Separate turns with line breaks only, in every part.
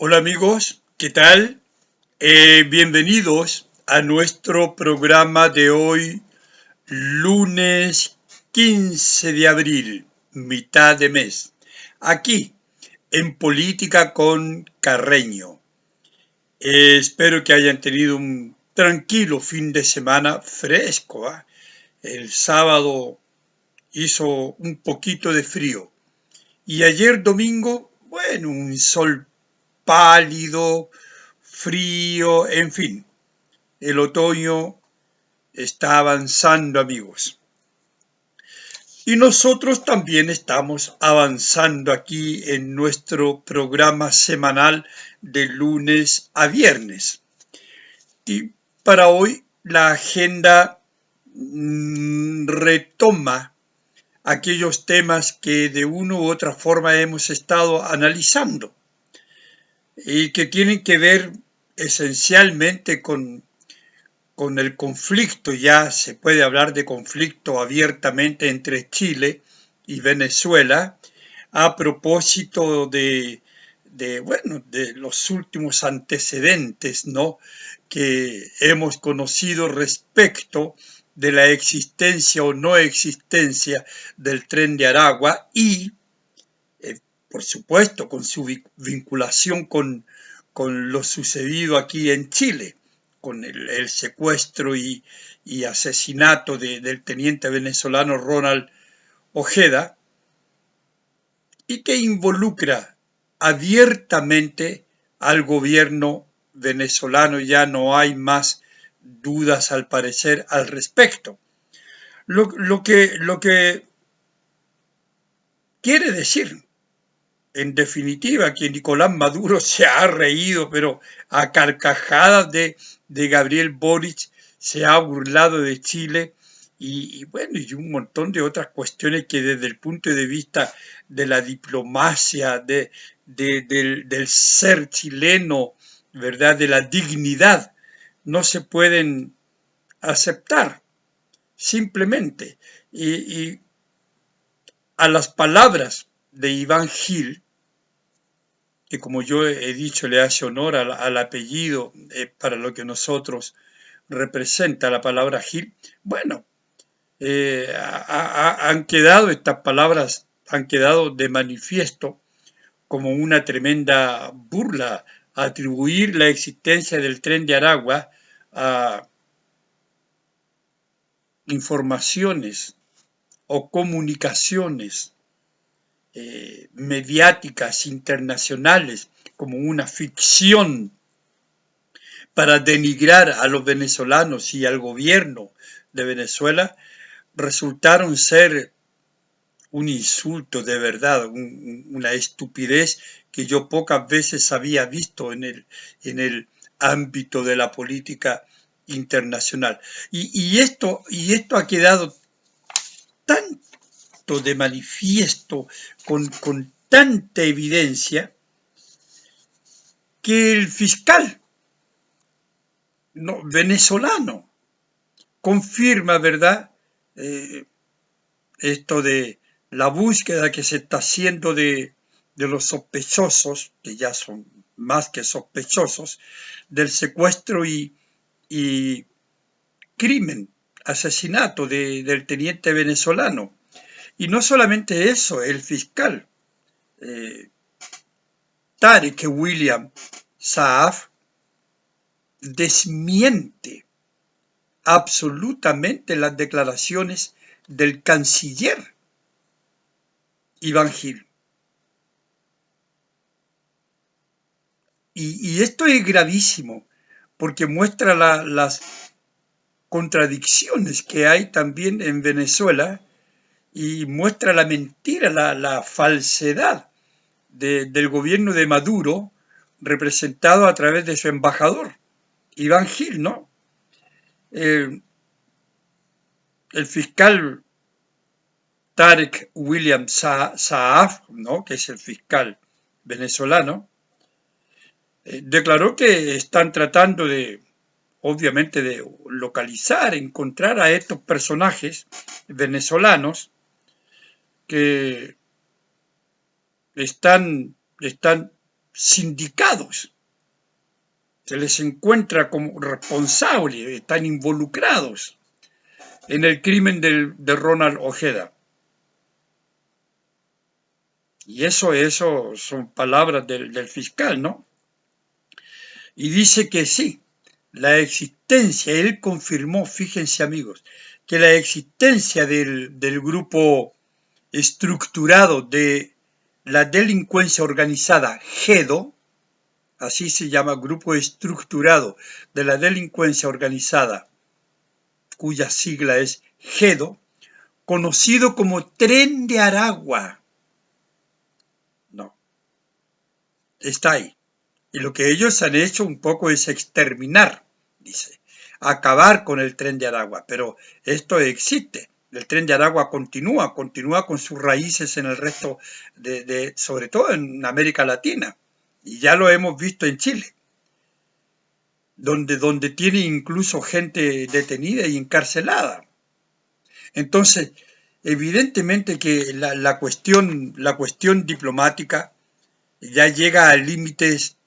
Hola amigos, ¿qué tal? Bienvenidos a nuestro programa de hoy, lunes 15 de abril, mitad de mes, aquí en Política con Carreño. Espero que hayan tenido un tranquilo fin de semana fresco, ¿ah? El sábado hizo un poquito de frío y ayer domingo, bueno, un sol pálido, frío, en fin, el otoño está avanzando, amigos. Y nosotros también estamos avanzando aquí en nuestro programa semanal de lunes a viernes. Y para hoy la agenda retoma aquellos temas que de una u otra forma hemos estado analizando y que tienen que ver esencialmente con el conflicto. Ya se puede hablar de conflicto abiertamente entre Chile y Venezuela a propósito de los últimos antecedentes, ¿no?, que hemos conocido respecto de la existencia o no existencia del Tren de Aragua y, por supuesto, con su vinculación con lo sucedido aquí en Chile, con el secuestro y asesinato del teniente venezolano Ronald Ojeda, y que involucra abiertamente al gobierno venezolano. Ya no hay más dudas, al parecer, al respecto. Lo que quiere decir, en definitiva, que Nicolás Maduro se ha reído, pero a carcajadas de Gabriel Boric, se ha burlado de Chile bueno, y un montón de otras cuestiones que desde el punto de vista de la diplomacia, del ser chileno, ¿verdad?, de la dignidad, no se pueden aceptar, simplemente. Y a las palabras de Iván Gil, que como yo he dicho le hace honor al apellido, para lo que nosotros representa la palabra Gil, bueno, han quedado estas palabras, han quedado de manifiesto como una tremenda burla, atribuir la existencia del Tren de Aragua a informaciones o comunicaciones mediáticas internacionales como una ficción para denigrar a los venezolanos y al gobierno de Venezuela, resultaron ser un insulto de verdad, una estupidez que yo pocas veces había visto en el ámbito de la política internacional. Y esto ha quedado tanto de manifiesto, con tanta evidencia, que el fiscal venezolano confirma, ¿verdad?, esto de la búsqueda que se está haciendo de los sospechosos, que ya son más que sospechosos, del secuestro y crimen, asesinato del teniente venezolano. Y no solamente eso, el fiscal Tarek William Saab desmiente absolutamente las declaraciones del canciller Iván Gil. Y esto es gravísimo, porque muestra las contradicciones que hay también en Venezuela y muestra la mentira, la falsedad del gobierno de Maduro, representado a través de su embajador, Iván Gil, ¿no? El fiscal Tarek William Saab, ¿no?, que es el fiscal venezolano, declaró que están tratando obviamente, de localizar, encontrar a estos personajes venezolanos que están sindicados. Se les encuentra como responsables, están involucrados en el crimen de Ronald Ojeda. Y eso son palabras del fiscal, ¿no? Y dice que sí, la existencia, él confirmó, fíjense amigos, que la existencia del grupo estructurado de la delincuencia organizada GEDO, así se llama, grupo estructurado de la delincuencia organizada, cuya sigla es GEDO, conocido como Tren de Aragua. No, está ahí. Y lo que ellos han hecho un poco es exterminar, dice, acabar con el Tren de Aragua. Pero esto existe. El Tren de Aragua continúa con sus raíces en el resto sobre todo en América Latina. Y ya lo hemos visto en Chile, donde tiene incluso gente detenida y encarcelada. Entonces, evidentemente que la cuestión diplomática ya llega a límites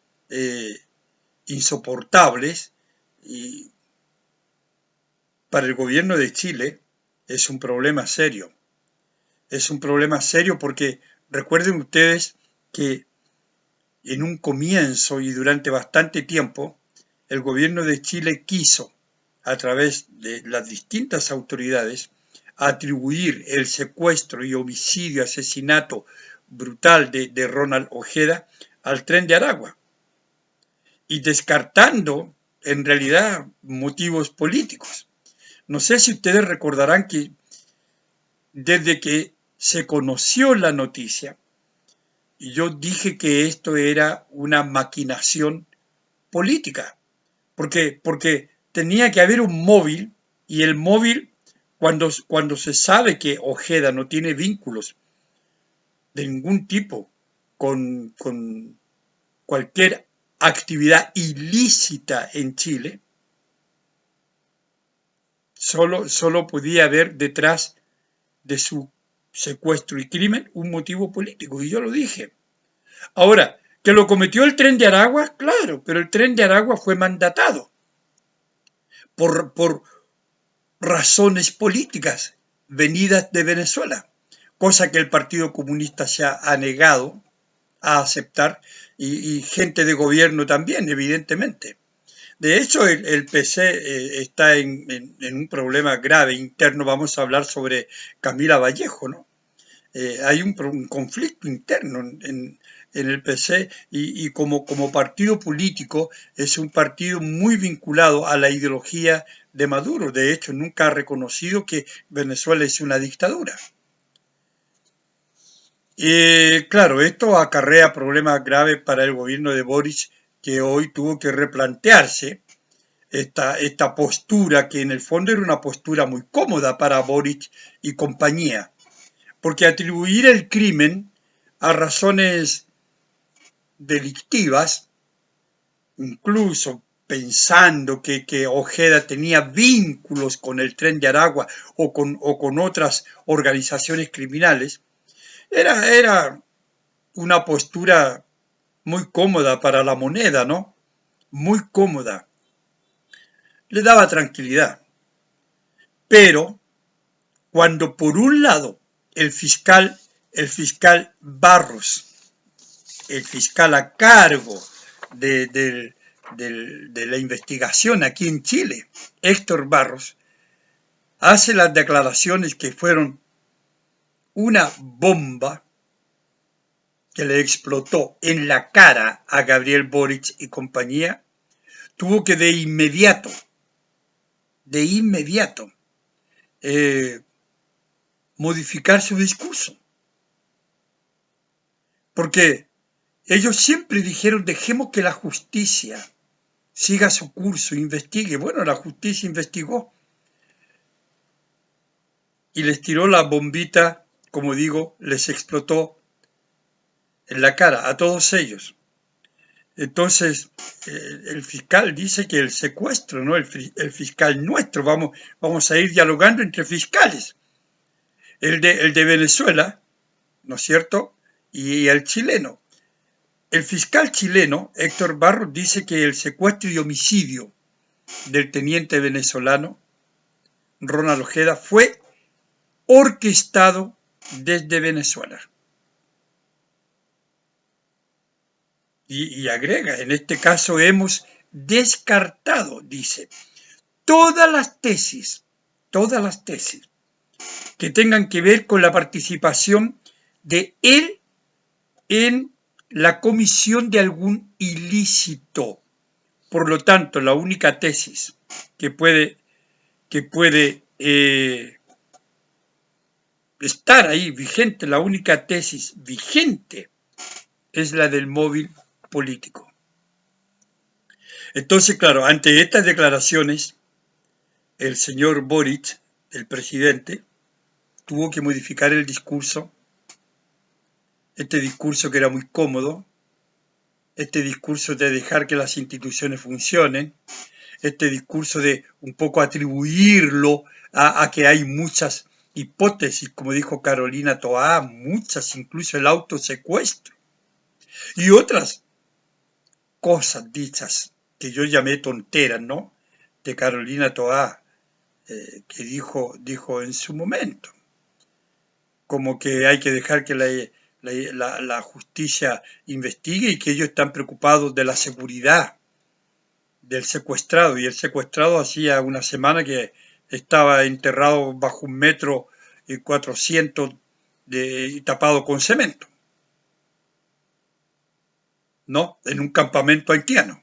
insoportables, y para el gobierno de Chile es un problema serio. Es un problema serio porque recuerden ustedes que en un comienzo y durante bastante tiempo el gobierno de Chile quiso, a través de las distintas autoridades, atribuir el secuestro y homicidio, asesinato brutal de Ronald Ojeda al Tren de Aragua, y descartando en realidad motivos políticos. No sé si ustedes recordarán que desde que se conoció la noticia, yo dije que esto era una maquinación política, porque tenía que haber un móvil, y el móvil, cuando se sabe que Ojeda no tiene vínculos de ningún tipo con cualquier actividad ilícita en Chile, solo podía haber detrás de su secuestro y crimen un motivo político, y yo lo dije. Ahora, ¿que lo cometió el Tren de Aragua? Claro, pero el Tren de Aragua fue mandatado por razones políticas venidas de Venezuela, cosa que el Partido Comunista se ha negado a aceptar, y gente de gobierno también, evidentemente. De hecho, el PC está en un problema grave interno. Vamos a hablar sobre Camila Vallejo, ¿no? Hay un conflicto interno en el PC, y como partido político es un partido muy vinculado a la ideología de Maduro. De hecho, nunca ha reconocido que Venezuela es una dictadura. Claro, esto acarrea problemas graves para el gobierno de Boric, que hoy tuvo que replantearse esta postura, que en el fondo era una postura muy cómoda para Boric y compañía, porque atribuir el crimen a razones delictivas, incluso pensando que Ojeda tenía vínculos con el Tren de Aragua o con otras organizaciones criminales, era una postura muy cómoda para la moneda, ¿no? Muy cómoda. Le daba tranquilidad. Pero cuando por un lado el fiscal Barros, el fiscal a cargo de la investigación aquí en Chile, Héctor Barros, hace las declaraciones que fueron una bomba que le explotó en la cara a Gabriel Boric y compañía, tuvo que de inmediato, modificar su discurso. Porque ellos siempre dijeron: dejemos que la justicia siga su curso, investigue. Bueno, la justicia investigó y les tiró la bombita, como digo, les explotó en la cara a todos ellos. Entonces, el fiscal dice que el secuestro, ¿no? El fiscal nuestro, vamos a ir dialogando entre fiscales. El de Venezuela, ¿no es cierto? Y el chileno. el fiscal chileno, Héctor Barros, dice que el secuestro y homicidio del teniente venezolano Ronald Ojeda fue orquestado desde Venezuela. Y agrega, en este caso hemos descartado, dice, todas las tesis que tengan que ver con la participación de él en la comisión de algún ilícito. Por lo tanto, la única tesis que puede estar ahí vigente, la única tesis vigente es la del móvil político. Entonces, claro, ante estas declaraciones, el señor Boric, el presidente, tuvo que modificar el discurso, este discurso que era muy cómodo, este discurso de dejar que las instituciones funcionen, este discurso de un poco atribuirlo a que hay muchas hipótesis, como dijo Carolina Toá, muchas, incluso el autosecuestro, y otras cosas dichas que yo llamé tonteras, ¿no?, de Carolina Toá, que dijo en su momento, como que hay que dejar que la justicia investigue y que ellos están preocupados de la seguridad del secuestrado, y el secuestrado hacía una semana que estaba enterrado bajo 1,400 m tapado con cemento, ¿no?, en un campamento haitiano.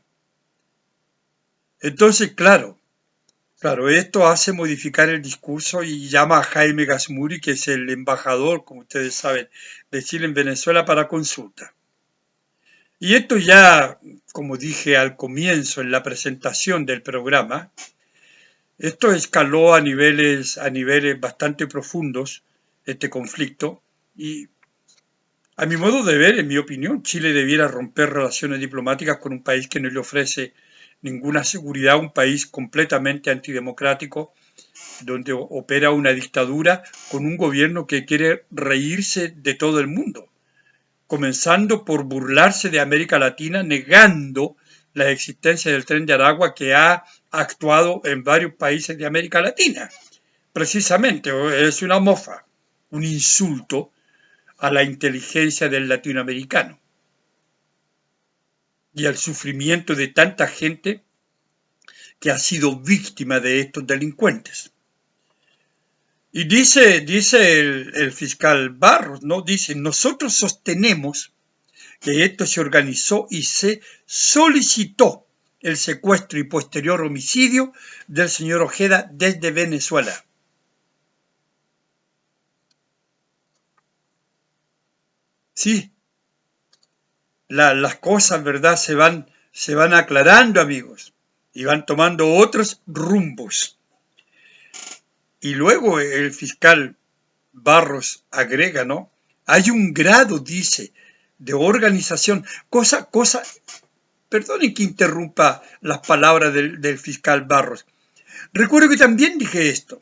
Entonces, claro, esto hace modificar el discurso y llama a Jaime Gazmuri, que es el embajador, como ustedes saben, de Chile en Venezuela, para consulta. Y esto ya, como dije al comienzo en la presentación del programa, esto escaló a niveles bastante profundos, este conflicto, y a mi modo de ver, en mi opinión, Chile debiera romper relaciones diplomáticas con un país que no le ofrece ninguna seguridad, un país completamente antidemocrático, donde opera una dictadura con un gobierno que quiere reírse de todo el mundo, comenzando por burlarse de América Latina, negando la existencia del Tren de Aragua, que ha actuado en varios países de América Latina. Precisamente, es una mofa, un insulto a la inteligencia del latinoamericano y al sufrimiento de tanta gente que ha sido víctima de estos delincuentes. Y dice el fiscal Barros, ¿no? Dice, nosotros sostenemos que esto se organizó y se solicitó el secuestro y posterior homicidio del señor Ojeda desde Venezuela. Sí, las cosas, ¿verdad?, se van aclarando, amigos, y van tomando otros rumbos. Y luego el fiscal Barros agrega, ¿no? Hay un grado, dice, de organización, perdonen que interrumpa las palabras del fiscal Barros. Recuerdo que también dije esto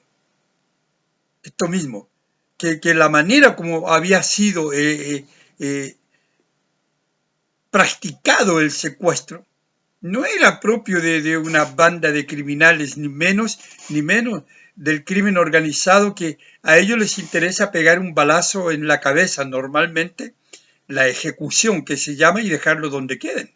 mismo, que la manera como había sido practicado el secuestro no era propio de una banda de criminales, ni menos del crimen organizado, que a ellos les interesa pegar un balazo en la cabeza, normalmente la ejecución que se llama, y dejarlo donde queden,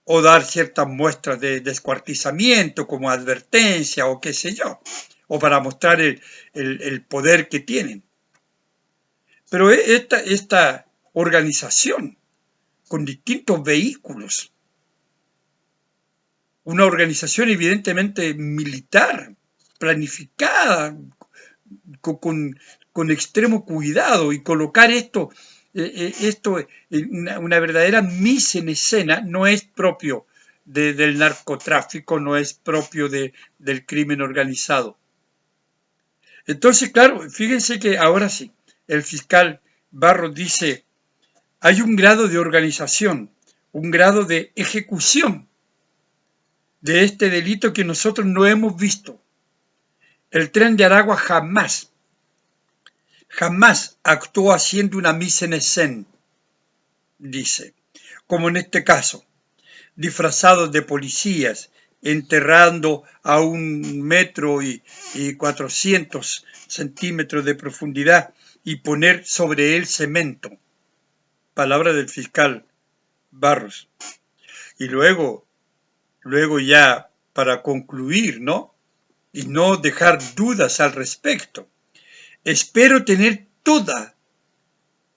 o dar ciertas muestras de descuartizamiento como advertencia o qué sé yo, o para mostrar el poder que tienen. Pero esta organización con distintos vehículos, una organización evidentemente militar, planificada, con extremo cuidado, y colocar esto una verdadera mise en escena, no es propio del narcotráfico, no es propio del crimen organizado. Entonces, claro, fíjense que ahora sí, el fiscal Barros dice, hay un grado de organización, un grado de ejecución de este delito que nosotros no hemos visto. El Tren de Aragua jamás actuó haciendo una mise en scène. dice, como en este caso, disfrazados de policías, enterrando a 1,4 metros de profundidad y poner sobre él cemento. Palabra del fiscal Barros. Y luego ya para concluir, ¿no? Y no dejar dudas al respecto. Espero tener toda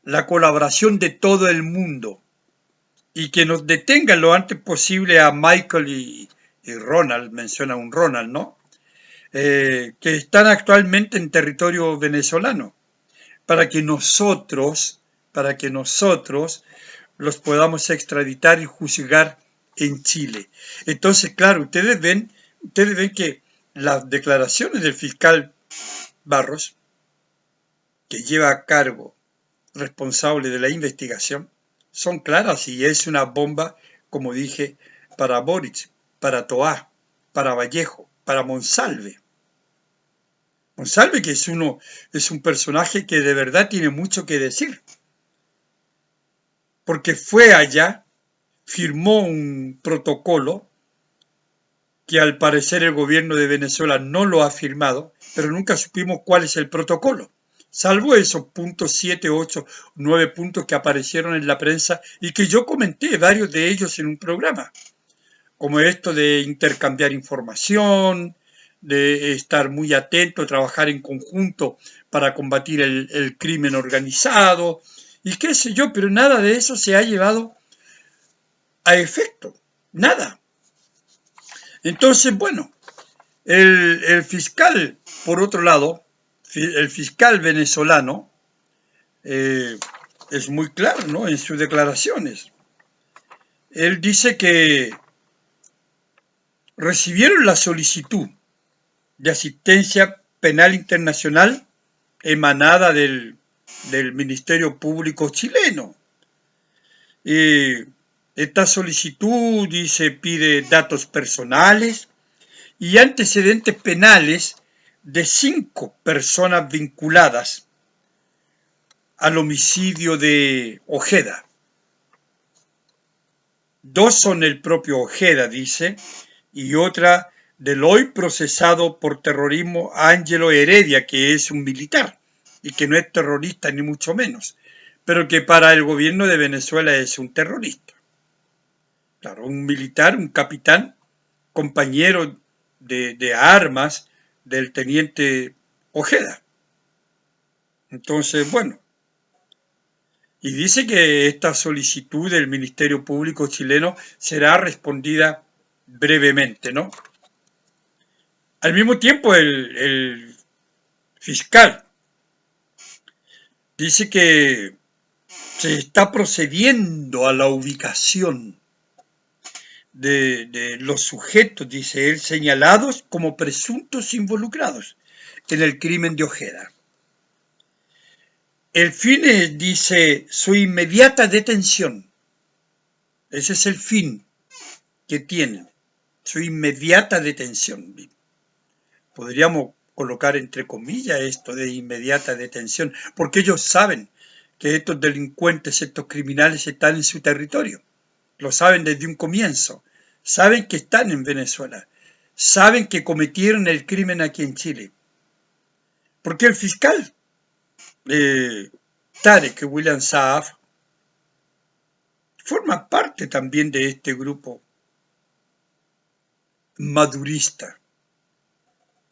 la colaboración de todo el mundo y que nos detengan lo antes posible a Michael y Ronald, menciona un Ronald, ¿no? Que están actualmente en territorio venezolano, para que nosotros los podamos extraditar y juzgar en Chile. Entonces, claro, ustedes ven que las declaraciones del fiscal Barros, que lleva a cargo responsable de la investigación, son claras y es una bomba, como dije, para Boric, para Toá, para Vallejo, para Monsalve. Monsalve, que es un personaje que de verdad tiene mucho que decir, porque fue allá, firmó un protocolo que al parecer el gobierno de Venezuela no lo ha firmado, pero nunca supimos cuál es el protocolo, salvo esos puntos 7, 8, 9 puntos que aparecieron en la prensa y que yo comenté varios de ellos en un programa, como esto de intercambiar información, de estar muy atento, trabajar en conjunto para combatir el crimen organizado, y qué sé yo, pero nada de eso se ha llevado a efecto, nada. Entonces, bueno, el fiscal, por otro lado, el fiscal venezolano, es muy claro, ¿no?, en sus declaraciones. Él dice que recibieron la solicitud de asistencia penal internacional emanada del Ministerio Público chileno. Esta solicitud, dice, pide datos personales y antecedentes penales de 5 personas vinculadas al homicidio de Ojeda. 2 son el propio Ojeda, dice, y otra del hoy procesado por terrorismo Ángelo Heredia, que es un militar y que no es terrorista ni mucho menos, pero que para el gobierno de Venezuela es un terrorista. Claro, un militar, un capitán, compañero de armas del teniente Ojeda. Entonces, bueno, y dice que esta solicitud del Ministerio Público chileno será respondida brevemente, ¿no? Al mismo tiempo, el fiscal dice que se está procediendo a la ubicación de los sujetos, dice él, señalados como presuntos involucrados en el crimen de Ojeda. El fin es, dice, su inmediata detención. Ese es el fin que tienen, su inmediata detención. Podríamos colocar entre comillas esto de inmediata detención, porque ellos saben que estos delincuentes, estos criminales están en su territorio. Lo saben desde un comienzo. Saben que están en Venezuela. Saben que cometieron el crimen aquí en Chile. Porque el fiscal Tarek William Saab forma parte también de este grupo madurista.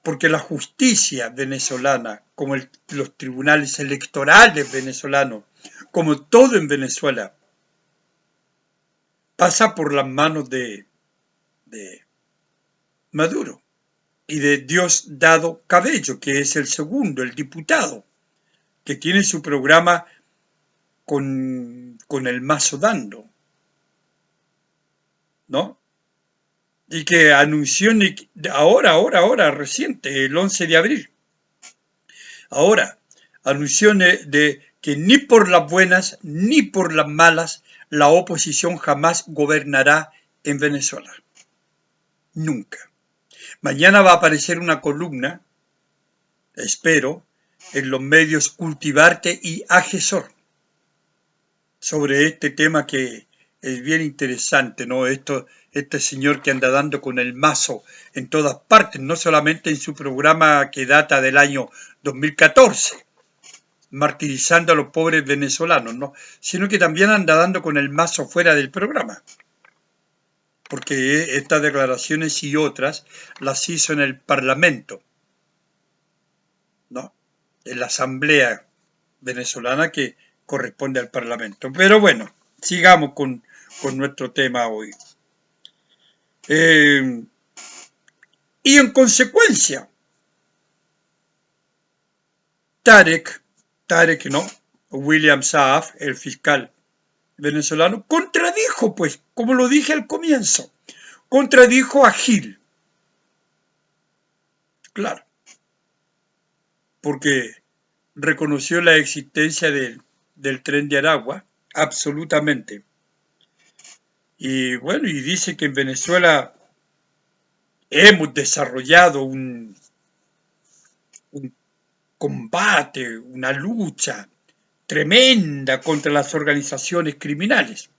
Porque la justicia venezolana, como los tribunales electorales venezolanos, como todo en Venezuela, pasa por las manos de Maduro y de Diosdado Cabello, que es el segundo, el diputado, que tiene su programa con el mazo dando, ¿no? Y que anunció ahora, reciente, el 11 de abril. Ahora, anunció de que ni por las buenas ni por las malas la oposición jamás gobernará en Venezuela. Nunca. Mañana va a aparecer una columna, espero, en los medios Cultivarte y Agesor, sobre este tema que es bien interesante, ¿no? Este señor que anda dando con el mazo en todas partes, no solamente en su programa que data del año 2014, martirizando a los pobres venezolanos, ¿no? Sino que también anda dando con el mazo fuera del programa, porque estas declaraciones y otras las hizo en el Parlamento, ¿no? En la Asamblea venezolana que corresponde al Parlamento. Pero bueno, sigamos con nuestro tema hoy. Y en consecuencia, Tarek, ¿no? William Saab, el fiscal venezolano, contradijo, pues, como lo dije al comienzo, contradijo a Gil. Claro, porque reconoció la existencia del tren de Aragua, absolutamente. Y bueno, y dice que en Venezuela hemos desarrollado un combate, una lucha tremenda contra las organizaciones criminales.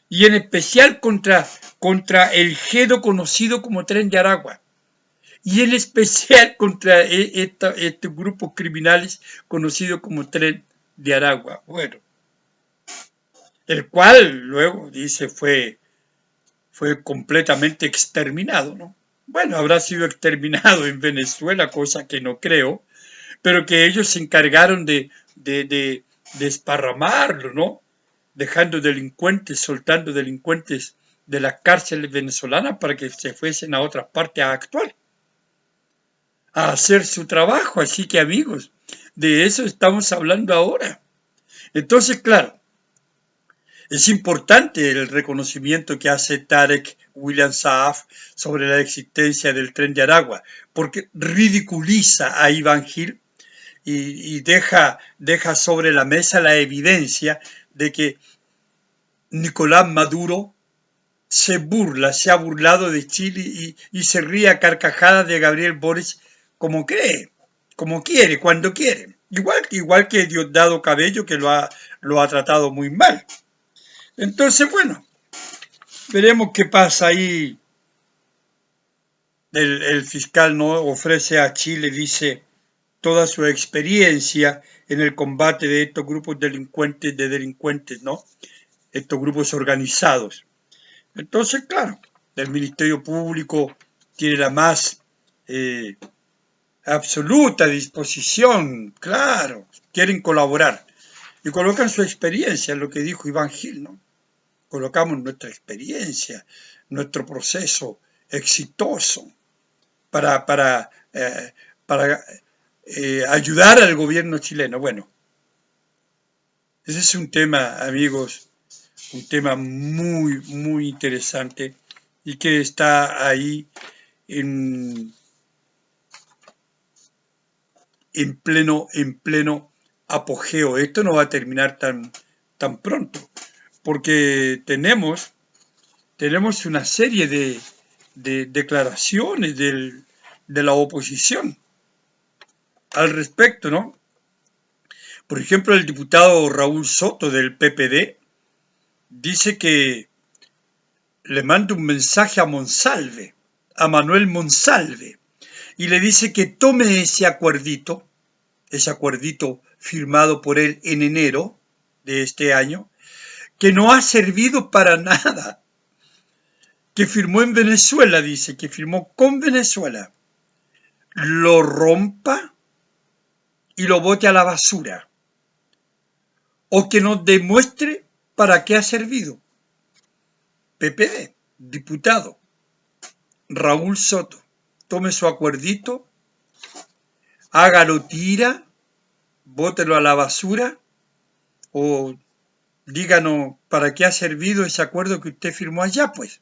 Y en especial contra el GEDO conocido como Tren de Aragua. Y en especial contra estos grupos criminales conocidos como Tren de Aragua. Bueno, el cual luego dice fue completamente exterminado, ¿no? Bueno, habrá sido exterminado en Venezuela, cosa que no creo, pero que ellos se encargaron de desparramarlo, ¿no? Dejando delincuentes, soltando delincuentes de las cárceles venezolanas para que se fuesen a otras partes a actuar, a hacer su trabajo. Así que, amigos, de eso estamos hablando ahora. Entonces, claro, es importante el reconocimiento que hace Tarek William Saab sobre la existencia del tren de Aragua, porque ridiculiza a Iván Gil y deja sobre la mesa la evidencia de que Nicolás Maduro se ha burlado de Chile y se ríe a carcajadas de Gabriel Boric como cree, como quiere, cuando quiere. Igual que Diosdado Cabello, que lo ha tratado muy mal. Entonces, bueno, veremos qué pasa ahí. El fiscal no ofrece a Chile, dice, toda su experiencia en el combate de estos grupos delincuentes, ¿no? Estos grupos organizados. Entonces, claro, el Ministerio Público tiene la más absoluta disposición, claro, quieren colaborar y colocan su experiencia, lo que dijo Iván Gil, ¿no? Colocamos nuestra experiencia, nuestro proceso exitoso para ayudar al gobierno chileno. Bueno, ese es un tema, amigos, un tema muy, muy interesante y que está ahí en pleno apogeo. Esto no va a terminar tan pronto, porque tenemos una serie de declaraciones de la oposición al respecto, ¿no? Por ejemplo, el diputado Raúl Soto del PPD dice que le manda un mensaje a Monsalve, a Manuel Monsalve, y le dice que tome ese acuerdito firmado por él en enero de este año, que no ha servido para nada, que firmó en Venezuela, dice, que firmó con Venezuela, lo rompa y lo bote a la basura, o que nos demuestre para qué ha servido. PPD, diputado Raúl Soto, tome su acuerdito, hágalo tira, bótelo a la basura, o díganos para qué ha servido ese acuerdo que usted firmó allá, pues.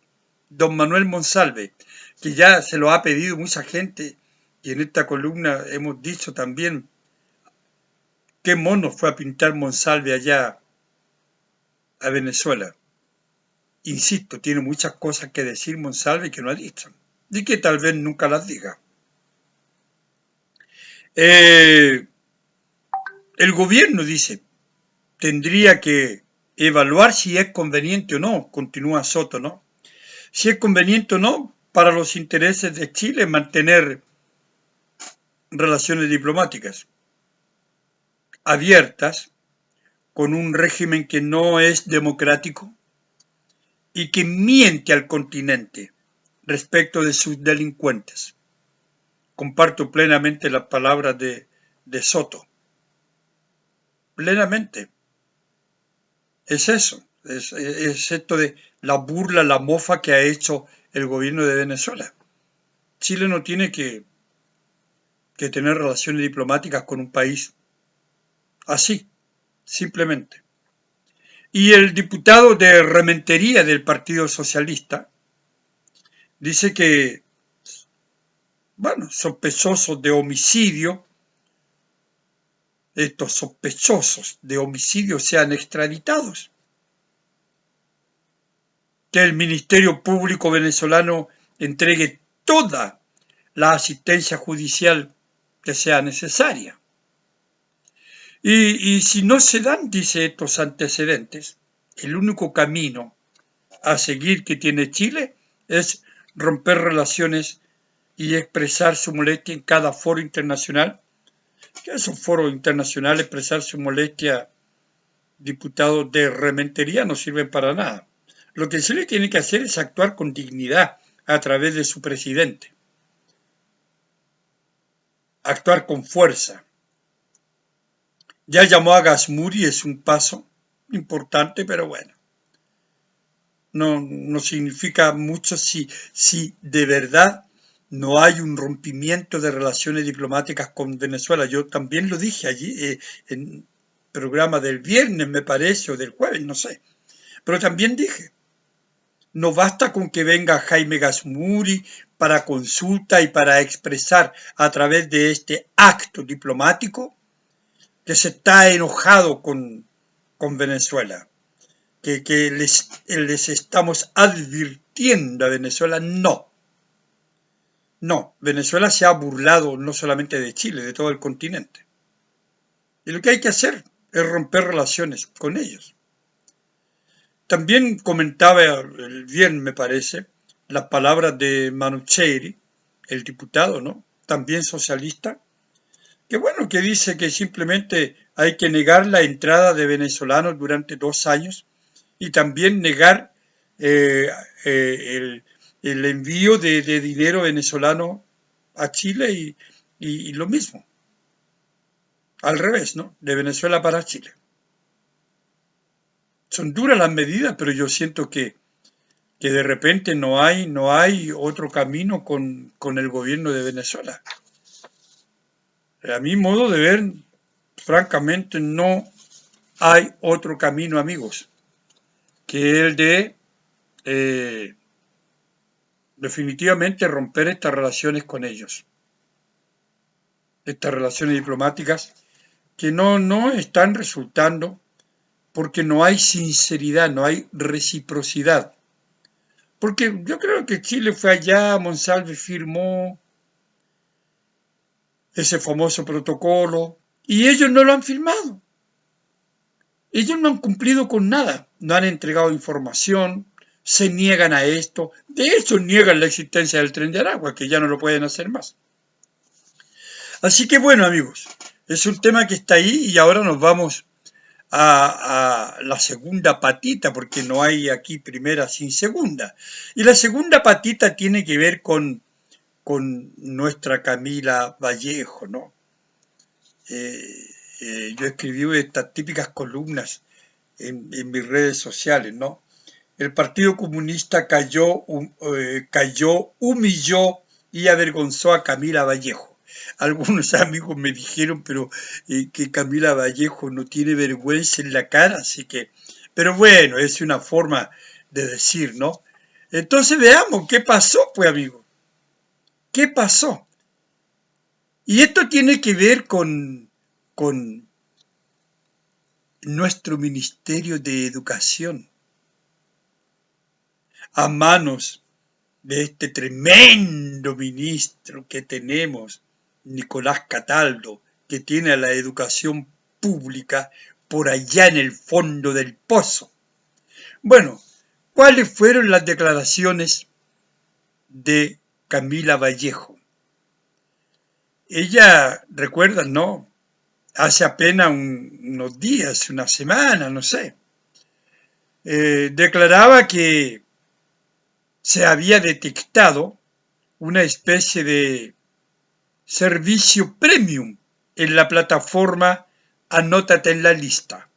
Don Manuel Monsalve, que ya se lo ha pedido mucha gente, y en esta columna hemos dicho también qué mono fue a pintar Monsalve allá a Venezuela. Insisto, tiene muchas cosas que decir Monsalve que no ha dicho, y que tal vez nunca las diga. El gobierno, dice, tendría que evaluar si es conveniente o no, continúa Soto, ¿no? Si es conveniente o no para los intereses de Chile mantener relaciones diplomáticas abiertas con un régimen que no es democrático y que miente al continente respecto de sus delincuentes. Comparto plenamente las palabras de Soto. Plenamente. Es eso. Es esto de la burla, la mofa que ha hecho el gobierno de Venezuela. Chile no tiene que tener relaciones diplomáticas con un país así, simplemente. Y el diputado de Rementería del Partido Socialista dice que, bueno, sospechosos de homicidio, estos sospechosos de homicidio sean extraditados. Que el Ministerio Público venezolano entregue toda la asistencia judicial que sea necesaria. Y si no se dan, dice, estos antecedentes, el único camino a seguir que tiene Chile es romper relaciones y expresar su molestia en cada foro internacional. ¿Qué es un foro internacional? Expresar su molestia, diputados de Rementería, no sirven para nada. Lo que Chile tiene que hacer es actuar con dignidad a través de su presidente. Actuar con fuerza. Ya llamó a Gasmuri, es un paso importante, pero bueno. No significa mucho si de verdad no hay un rompimiento de relaciones diplomáticas con Venezuela. Yo también lo dije allí en el programa del viernes, me parece, o del jueves, no sé. Pero también dije, no basta con que venga Jaime Gasmuri para consulta y para expresar a través de este acto diplomático que se está enojado con Venezuela. Que les estamos advirtiendo a Venezuela, no. Venezuela se ha burlado no solamente de Chile, de todo el continente. Y lo que hay que hacer es romper relaciones con ellos. También comentaba el viernes, me parece, las palabras de Manucheiri, el diputado, ¿no? También socialista, que bueno, que dice que simplemente hay que negar la entrada de venezolanos durante 2 años y también negar el envío de dinero venezolano a Chile y lo mismo. Al revés, ¿no? De Venezuela para Chile. Son duras las medidas, pero yo siento que de repente no hay otro camino con el gobierno de Venezuela. A mi modo de ver, francamente, no hay otro camino, amigos, que el de definitivamente romper estas relaciones con ellos. Estas relaciones diplomáticas que no están resultando porque no hay sinceridad, no hay reciprocidad. Porque yo creo que Chile fue allá, Monsalve firmó ese famoso protocolo y ellos no lo han firmado. Ellos no han cumplido con nada, no han entregado información, se niegan a esto, de hecho niegan la existencia del Tren de Aragua, que ya no lo pueden hacer más. Así que bueno, amigos, es un tema que está ahí y ahora nos vamos a la segunda patita, porque no hay aquí primera sin segunda. Y la segunda patita tiene que ver con nuestra Camila Vallejo, ¿no? Yo escribí estas típicas columnas en mis redes sociales, ¿no? El Partido Comunista cayó, humilló y avergonzó a Camila Vallejo. Algunos amigos me dijeron, pero que Camila Vallejo no tiene vergüenza en la cara, así que, pero bueno, es una forma de decir, ¿no? Entonces veamos qué pasó, pues, amigos. ¿Qué pasó? Y esto tiene que ver con nuestro Ministerio de Educación, a manos de este tremendo ministro que tenemos, Nicolás Cataldo, que tiene a la educación pública por allá en el fondo del pozo. Bueno, ¿cuáles fueron las declaraciones de Camila Vallejo? Ella, recuerdan, ¿no? Hace apenas unos días, una semana, no sé, declaraba que se había detectado una especie de servicio premium en la plataforma Anótate en la lista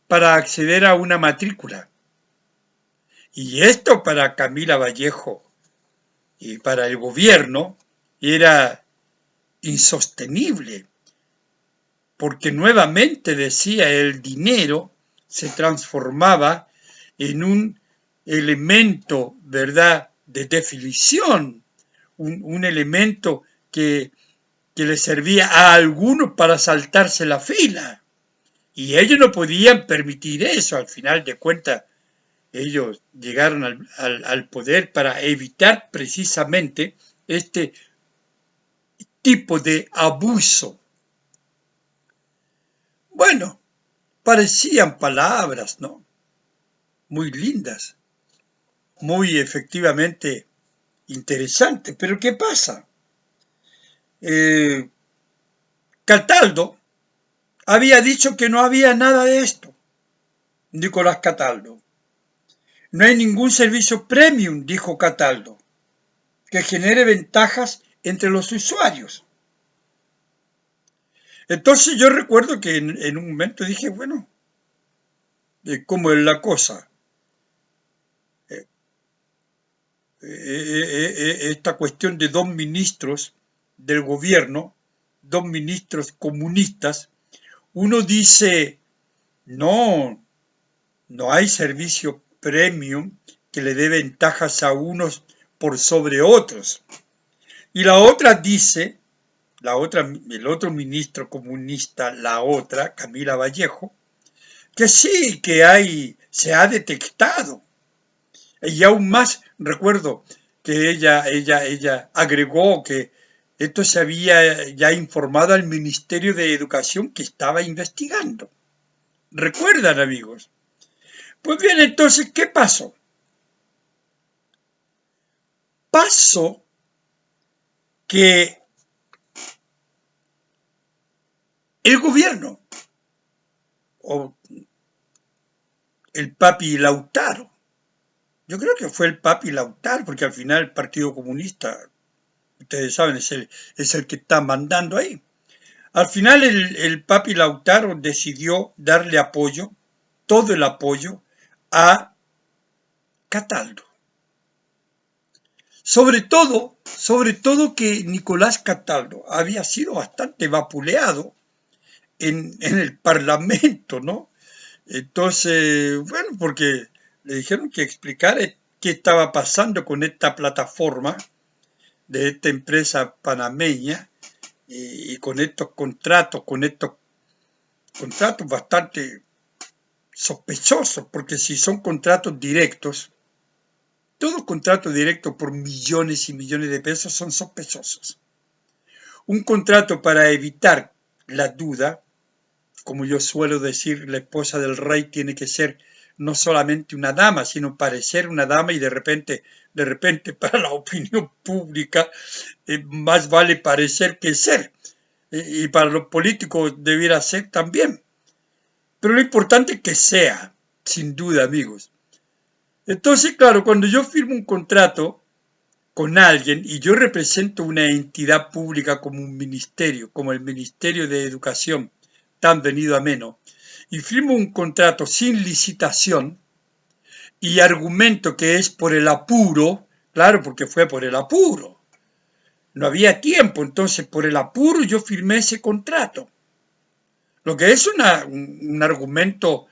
para acceder a una matrícula. Y esto para Camila Vallejo y para el gobierno era insostenible, porque nuevamente, decía, el dinero se transformaba en un elemento, ¿verdad?, de definición, un elemento que le servía a algunos para saltarse la fila. Y ellos no podían permitir eso. Al final de cuentas, ellos llegaron al poder para evitar precisamente este tipo de abuso. Bueno, parecían palabras, ¿no? Muy lindas, muy efectivamente interesantes. Pero ¿qué pasa? Cataldo había dicho que no había nada de esto. Nicolás Cataldo. No hay ningún servicio premium, dijo Cataldo, que genere ventajas entre los usuarios. Entonces yo recuerdo que en un momento dije, bueno, ¿cómo es la cosa? Esta cuestión de dos ministros del gobierno, dos ministros comunistas, uno dice, no hay servicio premium que le dé ventajas a unos por sobre otros. Y la otra dice, el otro ministro comunista, Camila Vallejo, que sí, que se ha detectado. Y aún más, recuerdo que ella agregó que esto se había ya informado al Ministerio de Educación, que estaba investigando. ¿Recuerdan, amigos? Pues bien, entonces, ¿qué pasó? Pasó que el gobierno, o el papi Lautaro, yo creo que fue el papi Lautaro, porque al final el Partido Comunista, ustedes saben, es el que está mandando ahí. Al final el papi Lautaro decidió darle apoyo, todo el apoyo, a Cataldo. Sobre todo que Nicolás Cataldo había sido bastante vapuleado en el Parlamento, ¿no? Entonces, bueno, porque le dijeron que explicara qué estaba pasando con esta plataforma de esta empresa panameña y con estos contratos bastante sospechosos, porque si son contratos directos, todos contratos directos por millones y millones de pesos son sospechosos. Un contrato para evitar la duda, como yo suelo decir, la esposa del rey tiene que ser no solamente una dama, sino parecer una dama, y de repente para la opinión pública más vale parecer que ser, y para los políticos debiera ser también. Pero lo importante es que sea, sin duda, amigos. Entonces, claro, cuando yo firmo un contrato con alguien y yo represento una entidad pública como un ministerio, como el Ministerio de Educación, tan venido a menos, y firmo un contrato sin licitación y argumento que es por el apuro, claro, porque fue por el apuro, no había tiempo, entonces por el apuro yo firmé ese contrato. Lo que es un argumento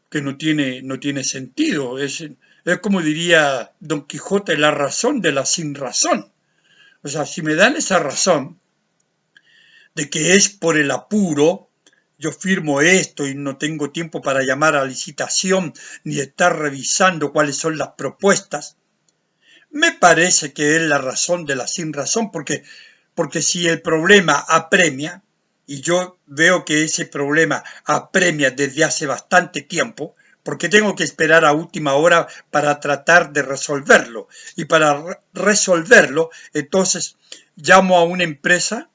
que no tiene sentido, es como diría Don Quijote, la razón de la sin razón. O sea, si me dan esa razón de que es por el apuro, yo firmo esto y no tengo tiempo para llamar a licitación ni estar revisando cuáles son las propuestas, me parece que es la razón de la sin razón, porque si el problema apremia, y yo veo que ese problema apremia desde hace bastante tiempo, porque tengo que esperar a última hora para tratar de resolverlo. Y para resolverlo, entonces llamo a una empresa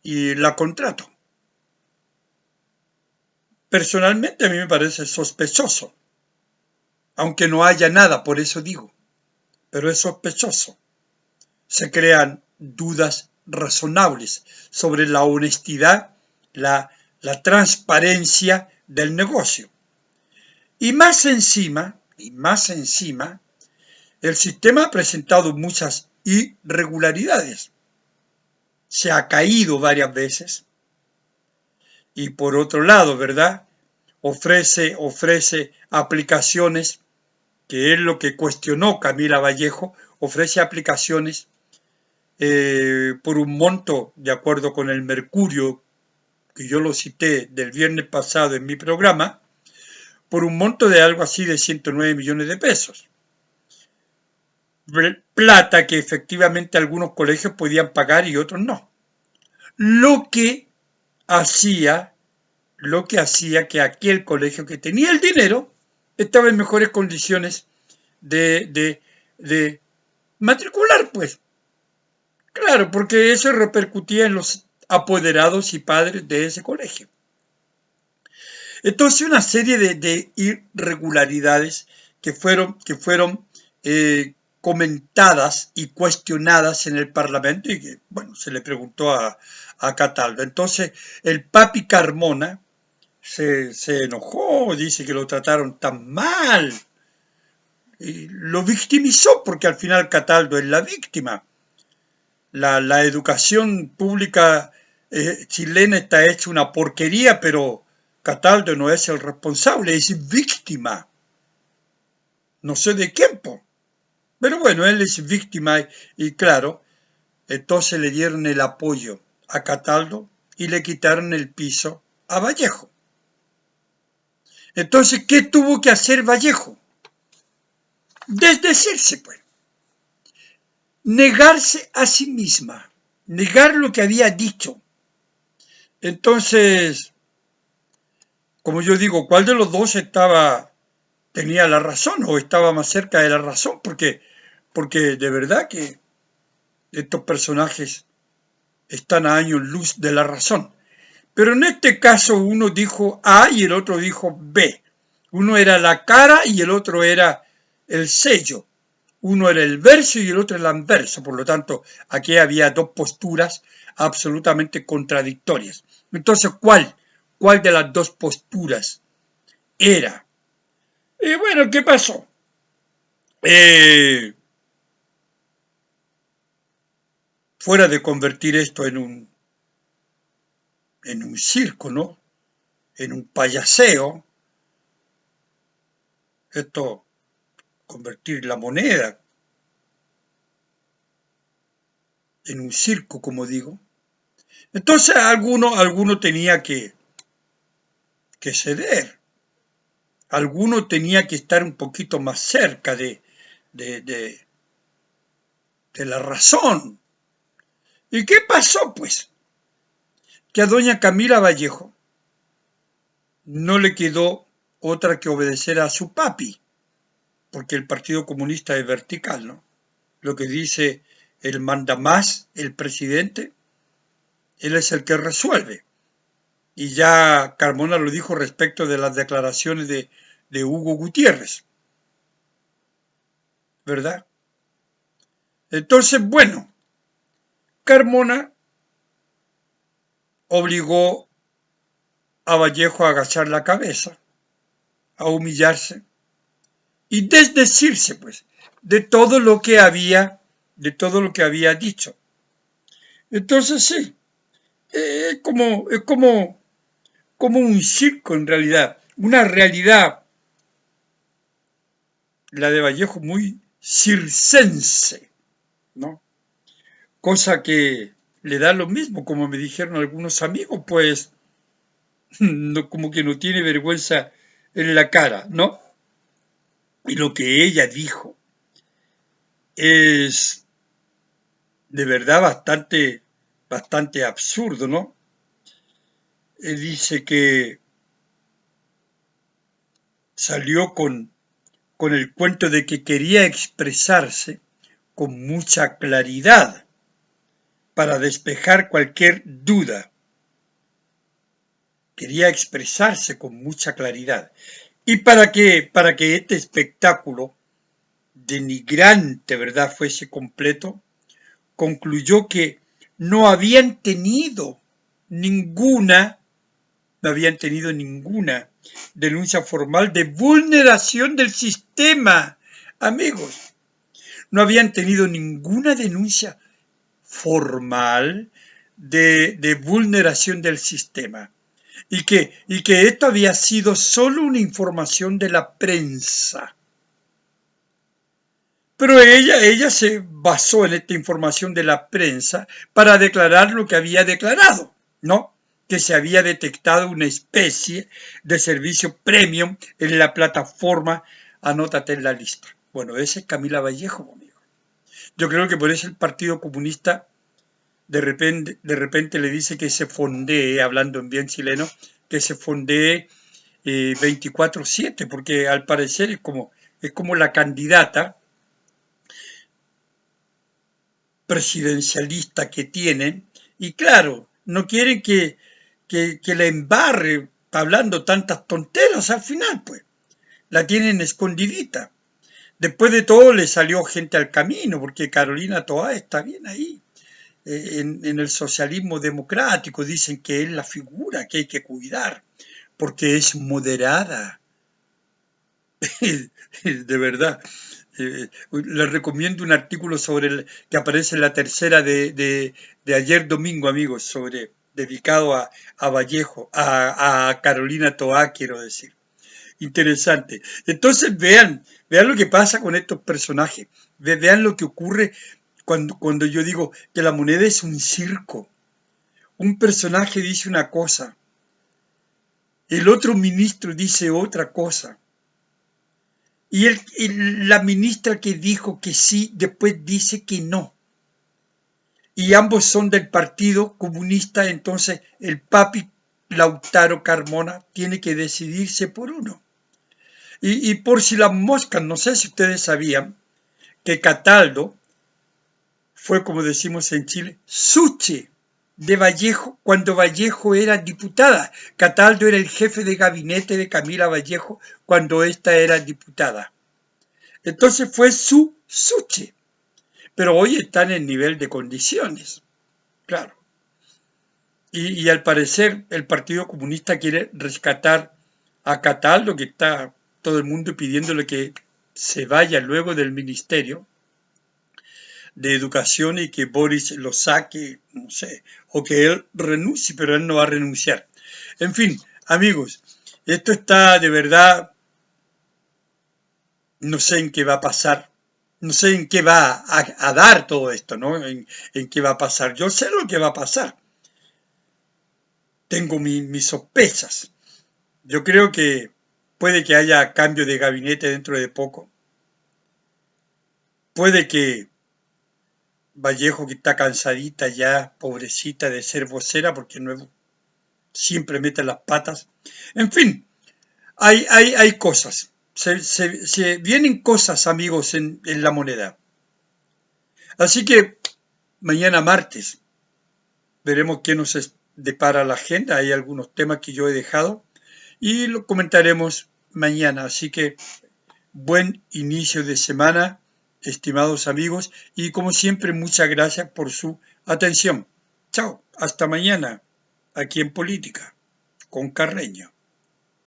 y la contrato. Personalmente a mí me parece sospechoso, aunque no haya nada, por eso digo, pero es sospechoso. Se crean dudas razonables sobre la honestidad, la transparencia del negocio. Y más encima, el sistema ha presentado muchas irregularidades. Se ha caído varias veces. Y por otro lado, ¿verdad? Ofrece aplicaciones, que es lo que cuestionó Camila Vallejo, ofrece aplicaciones por un monto, de acuerdo con el Mercurio, que yo lo cité del viernes pasado en mi programa, por un monto de algo así de 109 millones de pesos. Plata que efectivamente algunos colegios podían pagar y otros no. Lo que hacía que aquel colegio que tenía el dinero estaba en mejores condiciones de matricular, pues. Claro, porque eso repercutía en los apoderados y padres de ese colegio. Entonces, una serie de irregularidades que fueron comentadas y cuestionadas en el Parlamento y que, bueno, se le preguntó a Cataldo. Entonces, el papi Carmona se enojó, dice que lo trataron tan mal, y lo victimizó porque al final Cataldo es la víctima. La educación pública chilena está hecha una porquería, pero Cataldo no es el responsable, es víctima. No sé de quién, pero bueno, él es víctima y claro, entonces le dieron el apoyo a Cataldo y le quitaron el piso a Vallejo. Entonces, ¿qué tuvo que hacer Vallejo? Desdecirse, pues. Negarse a sí misma, negar lo que había dicho. Entonces, como yo digo, ¿cuál de los dos tenía la razón o estaba más cerca de la razón? Porque de verdad que estos personajes están a años luz de la razón. Pero en este caso uno dijo A y el otro dijo B. Uno era la cara y el otro era el sello. Uno era el verso y el otro el anverso. Por lo tanto, aquí había dos posturas absolutamente contradictorias. Entonces, ¿cuál de las dos posturas era? Y bueno, ¿qué pasó? Fuera de convertir esto en un circo, ¿no? En un payaseo, esto, convertir la moneda en un circo, como digo. Entonces alguno tenía que ceder, alguno tenía que estar un poquito más cerca de la razón. ¿Y qué pasó, pues? Que a doña Camila Vallejo no le quedó otra que obedecer a su papi, porque el Partido Comunista es vertical, ¿no? Lo que dice el mandamás, el presidente, él es el que resuelve. Y ya Carmona lo dijo respecto de las declaraciones de Hugo Gutiérrez, ¿verdad? Entonces, bueno, Carmona obligó a Vallejo a agachar la cabeza, a humillarse y desdecirse, pues, de todo lo que había dicho. Entonces, sí, como un circo en realidad, una realidad, la de Vallejo muy circense, ¿no? Cosa que le da lo mismo, como me dijeron algunos amigos, pues no, como que no tiene vergüenza en la cara, ¿no? Y lo que ella dijo es de verdad bastante bastante absurdo, ¿no? Dice que salió con el cuento de que quería expresarse con mucha claridad para despejar cualquier duda. Quería expresarse con mucha claridad. Y para que este espectáculo denigrante, ¿verdad?, fuese completo, concluyó que no habían tenido ninguna denuncia formal de vulneración del sistema. Amigos, no habían tenido ninguna denuncia formal de vulneración del sistema. Y que esto había sido solo una información de la prensa. Pero ella se basó en esta información de la prensa para declarar lo que había declarado, ¿no? Que se había detectado una especie de servicio premium en la plataforma Anótate en la lista. Bueno, esa es Camila Vallejo, amigo. Yo creo que por eso el Partido Comunista de repente le dice que se fondee, hablando en bien chileno, que se fondee 24/7, porque al parecer es como la candidata presidencialista que tienen, y claro, no quieren que la embarre hablando tantas tonteras al final, pues, la tienen escondidita. Después de todo le salió gente al camino, porque Carolina Toá está bien ahí. En el socialismo democrático dicen que es la figura que hay que cuidar, porque es moderada. De verdad. Les recomiendo un artículo que aparece en la tercera de ayer domingo, amigos, dedicado a Vallejo, a Carolina Toá, quiero decir. Interesante. Entonces vean lo que pasa con estos personajes. Vean lo que ocurre cuando yo digo que la moneda es un circo. Un personaje dice una cosa, el otro ministro dice otra cosa. Y la ministra que dijo que sí, después dice que no. Y ambos son del Partido Comunista, entonces el papi Lautaro Carmona tiene que decidirse por uno. Y por si las moscas, no sé si ustedes sabían que Cataldo fue, como decimos en Chile, suche de Vallejo cuando Vallejo era diputada. Cataldo era el jefe de gabinete de Camila Vallejo cuando ésta era diputada. Entonces fue su suche. Pero hoy están en nivel de condiciones, claro. Y al parecer el Partido Comunista quiere rescatar a Cataldo, que está todo el mundo pidiéndole que se vaya luego del Ministerio de Educación y que Boris lo saque, no sé, o que él renuncie, pero él no va a renunciar. En fin, amigos, esto está de verdad, no sé en qué va a pasar, no sé en qué va a dar todo esto, ¿no? En qué va a pasar. Yo sé lo que va a pasar. Tengo mis sospechas. Yo creo que puede que haya cambio de gabinete dentro de poco. Puede que Vallejo, que está cansadita ya, pobrecita de ser vocera, porque no siempre mete las patas. En fin, hay cosas. Se vienen cosas, amigos, en la moneda. Así que mañana martes veremos qué nos depara la agenda. Hay algunos temas que yo he dejado y lo comentaremos mañana. Así que buen inicio de semana, estimados amigos, y como siempre, muchas gracias por su atención. Chao, hasta mañana, aquí en Política, con Carreño.